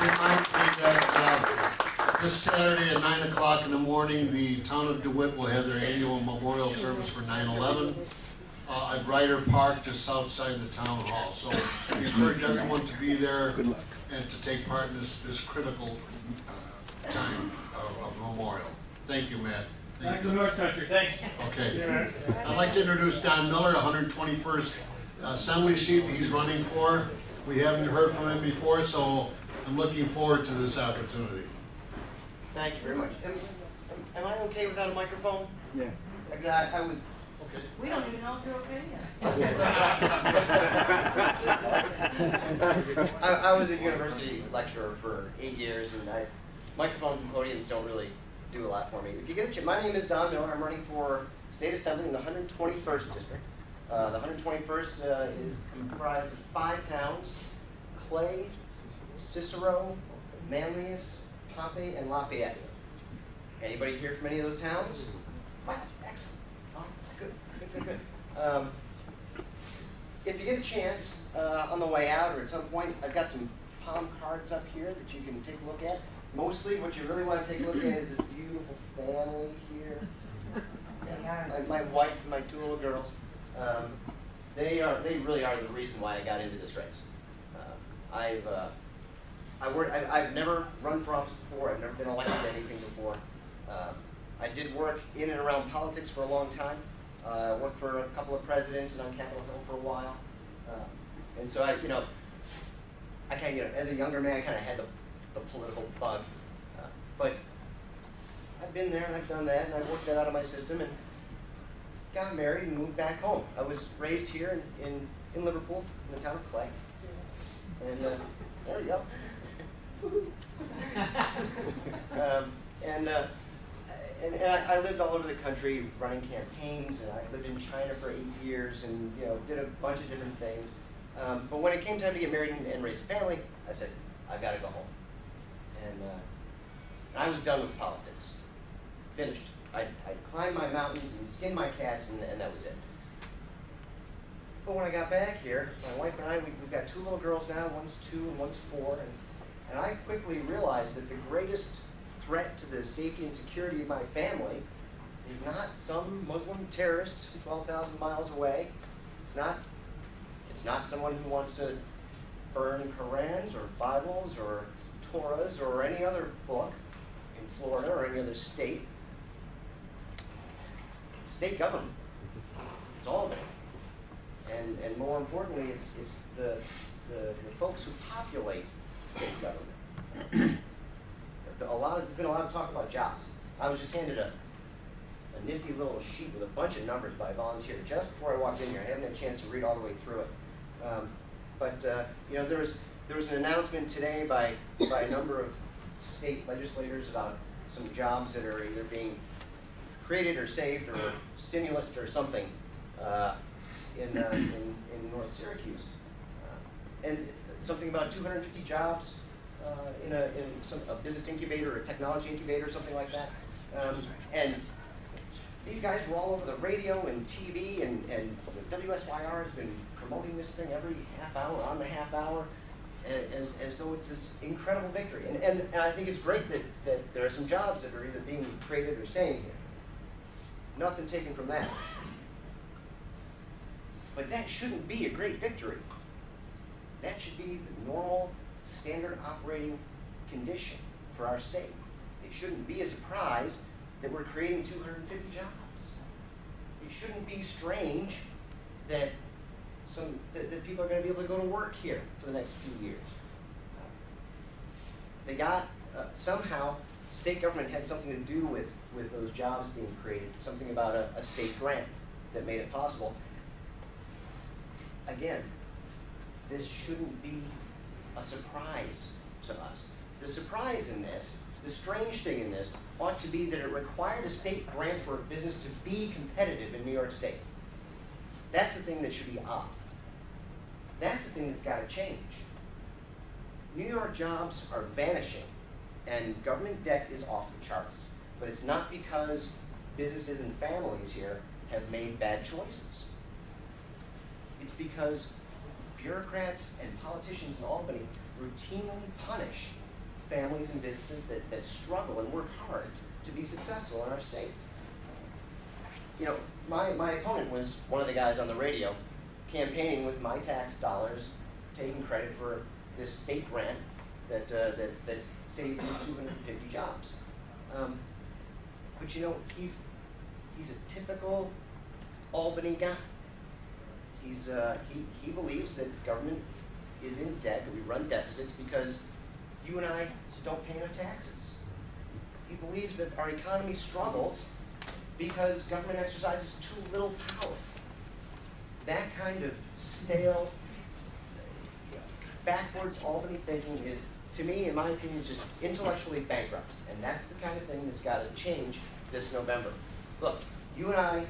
reminds me that this Saturday at 9 o'clock in the morning, the town of DeWitt will have their annual memorial service for 9/11 at Ryder Park, just outside the town hall. So we encourage everyone to be there and to take part in this critical time of memorial. Thank you, Matt. Thank you, North Country. Thanks. Okay. I'd like to introduce Don Miller, 121st Assembly seat he's running for. We haven't heard from him before, so I'm looking forward to this opportunity. Thank you very much. Am I okay without a microphone? Yeah. I was. Okay. We don't even know if you're okay yet. I was a university lecturer for 8 years, and microphones and podiums don't really do a lot for me. If you get a chance, my name is Don Miller. I'm running for State Assembly in the 121st District. The 121st is comprised of 5 towns: Clay, Cicero, Manlius, Pompey, and Lafayette. Anybody here from any of those towns? Wow, excellent. Oh, good. If you get a chance on the way out or at some point, I've got some palm cards up here that you can take a look at. Mostly what you really want to take a look at is this beautiful family here. My wife and my 2 little girls. They really are the reason why I got into this race. I've never run for office before. I've never been elected to anything before. I did work in and around politics for a long time. I worked for a couple of presidents and on Capitol Hill for a while. And so as a younger man, I kind of had the political bug. But I've been there and I've done that, and I worked that out of my system and got married and moved back home. I was raised here in Liverpool, in the town of Clay. And there you go. And I lived all over the country running campaigns, and I lived in China for 8 years, and did a bunch of different things. But when it came time to get married and raise a family, I said, I've got to go home. And I was done with politics. Finished. I'd climbed my mountains and skinned my cats, and that was it. But when I got back here, my wife and I, we've got 2 little girls now. One's 2 and one's 4. And I quickly realized that the greatest threat to the safety and security of my family is not some Muslim terrorist 12,000 miles away. It's not someone who wants to burn Korans or Bibles or Torahs or any other book in Florida or any other state. It's state government. It's all of it. And more importantly, it's the folks who populate state government. There's been a lot of talk about jobs. I was just handed a nifty little sheet with a bunch of numbers by a volunteer just before I walked in here. I haven't had a chance to read all the way through it. There was an announcement today by a number of state legislators about some jobs that are either being created or saved or stimulus or something in North Syracuse, and something about 250 jobs in a business incubator or a technology incubator or something like that. And these guys were all over the radio and TV, and WSYR has been promoting this thing every half hour, on the half hour, as though it's this incredible victory. And I think it's great that there are some jobs that are either being created or staying here. Nothing taken from that. But that shouldn't be a great victory. That should be the normal, standard operating condition for our state. It shouldn't be a surprise that we're creating 250 jobs. It shouldn't be strange that people are going to be able to go to work here for the next few years. They got, somehow, state government had something to do with those jobs being created, something about a state grant that made it possible. Again, this shouldn't be a surprise to us. The surprise in this, the strange thing in this, ought to be that it required a state grant for a business to be competitive in New York State. That's the thing that should be odd. That's the thing that's got to change. New York jobs are vanishing, and government debt is off the charts. But it's not because businesses and families here have made bad choices. It's because bureaucrats and politicians in Albany routinely punish families and businesses that struggle and work hard to be successful in our state. You know, my opponent was one of the guys on the radio campaigning with my tax dollars, taking credit for this state grant that saved these 250 jobs. But you know, he's a typical Albany guy. He believes that government is in debt, that we run deficits because you and I don't pay enough taxes. He believes that our economy struggles because government exercises too little power. That kind of stale, backwards Albany thinking is, to me, in my opinion, just intellectually bankrupt. And that's the kind of thing that's got to change this November. Look, you and I,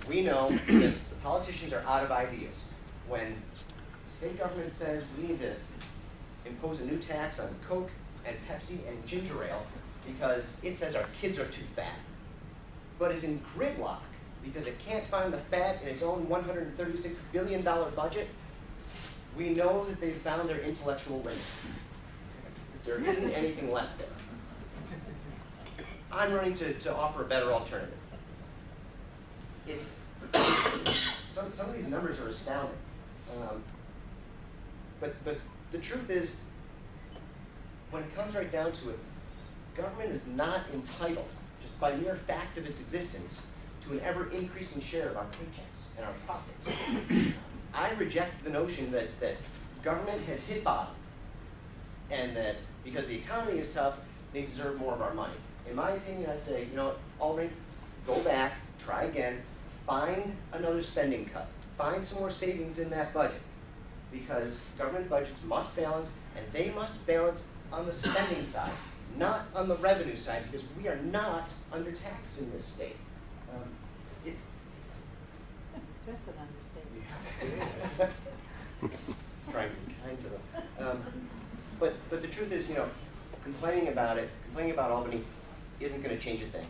we know that the politicians are out of ideas. When state government says we need to impose a new tax on Coke and Pepsi and ginger ale because it says our kids are too fat, but is in gridlock because it can't find the fat in its own $136 billion budget, we know that they've found their intellectual limit. There isn't anything left there. I'm running to offer a better alternative. Some of these numbers are astounding. But the truth is, when it comes right down to it, government is not entitled, just by mere fact of its existence, to an ever-increasing share of our paychecks and our profits. I reject the notion that government has hit bottom and that because the economy is tough, they deserve more of our money. In my opinion, I say, you know what, Albany, go back, try again, find another spending cut, find some more savings in that budget, because government budgets must balance, and they must balance on the spending side, not on the revenue side, because we are not undertaxed in this state. It's That's an understatement. trying to be kind to them. But the truth is, you know, complaining about Albany isn't going to change a thing.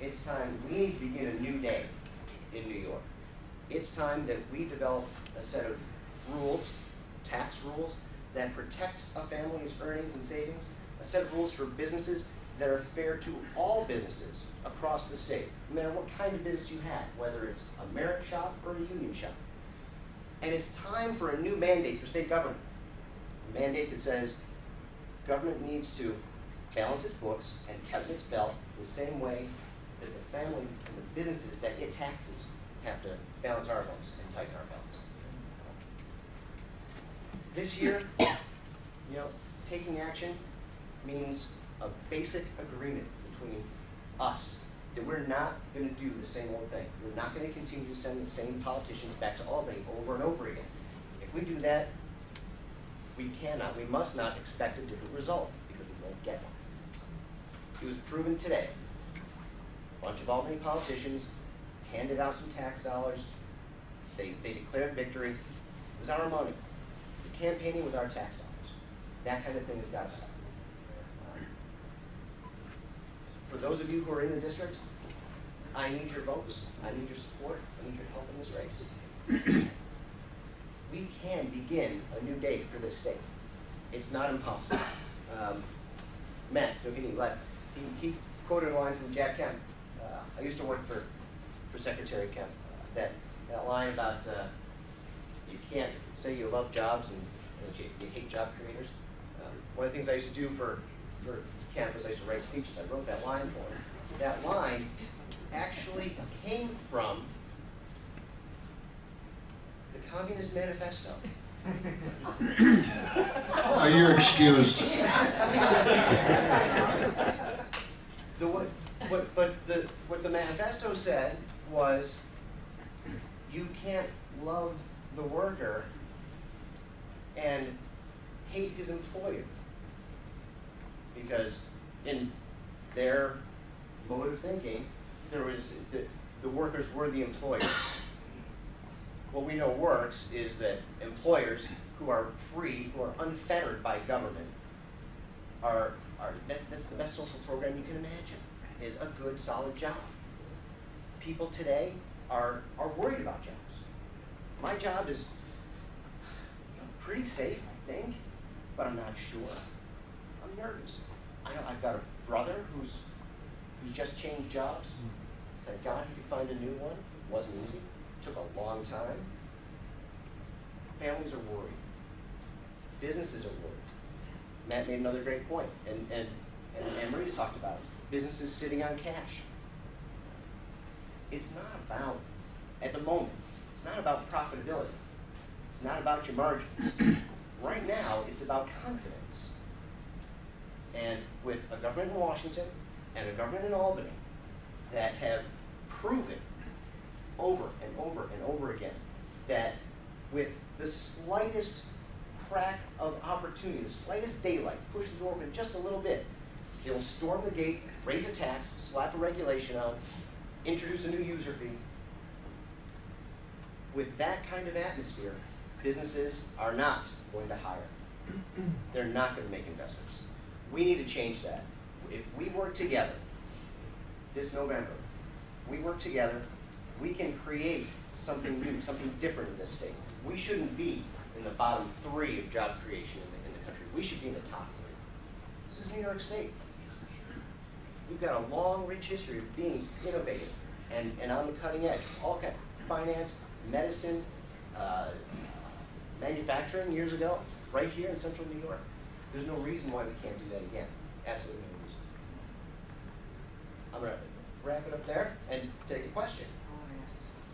It's time, we need to begin a new day in New York. It's time that we develop a set of rules, tax rules, that protect a family's earnings and savings, a set of rules for businesses that are fair to all businesses across the state, no matter what kind of business you have, whether it's a merit shop or a union shop. And it's time for a new mandate for state government, a mandate that says government needs to balance its books and tighten its belt the same way that the families and the businesses that it taxes have to balance our books and tighten our belts. This year, you know, taking action means a basic agreement between us that we're not going to do the same old thing. We're not going to continue to send the same politicians back to Albany over and over again. If we do that, we must not expect a different result because we won't get one. It was proven today. A bunch of Albany politicians handed out some tax dollars. They declared victory. It was our money. We're campaigning with our tax dollars. That kind of thing has got to stop. For those of you who are in the district, I need your votes. I need your support. I need your help in this race. We can begin a new day for this state. It's not impossible. Matt Dovini left. He quoted a line from Jack Kemp. I used to work for Secretary Kemp. That line about you can't say you love jobs and you hate job creators. One of the things I used to do for Kemp was I used to write speeches. I wrote that line for him. That line actually came from the Communist Manifesto. You're excused. What the manifesto said was, you can't love the worker and hate his employer, because in their mode of thinking, there was the workers were the employers. What we know works is that employers who are free, who are unfettered by government, that's the best social program you can imagine, is a good, solid job. People today are worried about jobs. My job is pretty safe, I think, but I'm not sure. I'm nervous. I know I've got a brother who's just changed jobs. Thank God he could find a new one. It wasn't easy. It took a long time. Families are worried. Businesses are worried. Matt made another great point, and Anne-Marie's talked about it. Businesses sitting on cash. It's not about, at the moment, it's not about profitability. It's not about your margins. Right now, it's about confidence. And with a government in Washington and a government in Albany that have proven over and over and over again that with the slightest crack of opportunity, the slightest daylight, push the door open just a little bit, they'll storm the gate, raise a tax, slap a regulation on, introduce a new user fee. With that kind of atmosphere, businesses are not going to hire. They're not going to make investments. We need to change that. If we work together this November, we work together, we can create something new, something different in this state. We shouldn't be in the bottom 3 of job creation in the country. We should be in the top 3. This is New York State. We've got a long, rich history of being innovative and on the cutting edge. All kinds of finance, medicine, manufacturing years ago, right here in central New York. There's no reason why we can't do that again. Absolutely no reason. I'm going to wrap it up there and take a question.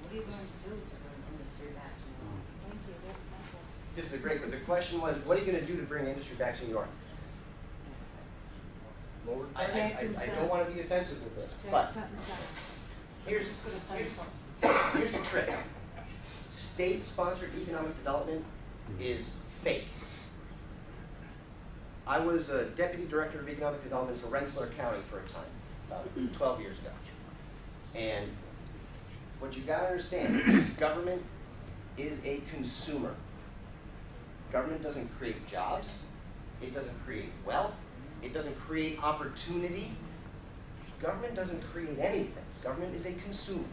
What are you going to do to bring industry back to New York? Thank you, that's helpful. This is a great one. The question was, what are you going to do to bring industry back to New York? Lord, I don't want to be offensive with this, but here's the trick. State-sponsored economic development is fake. I was a deputy director of economic development for Rensselaer County for a time, about 12 years ago. And what you've got to understand is government is a consumer. Government doesn't create jobs. It doesn't create wealth. It doesn't create opportunity. Government doesn't create anything. Government is a consumer.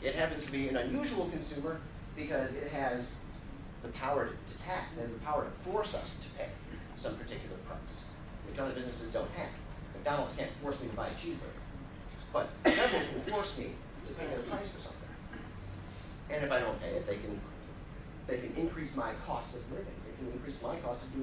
It happens to be an unusual consumer because it has the power to tax. It has the power to force us to pay some particular price, which other businesses don't have. McDonald's can't force me to buy a cheeseburger, but several can force me to pay their price for something. And if I don't pay it, they can increase my cost of living. They can increase my cost of doing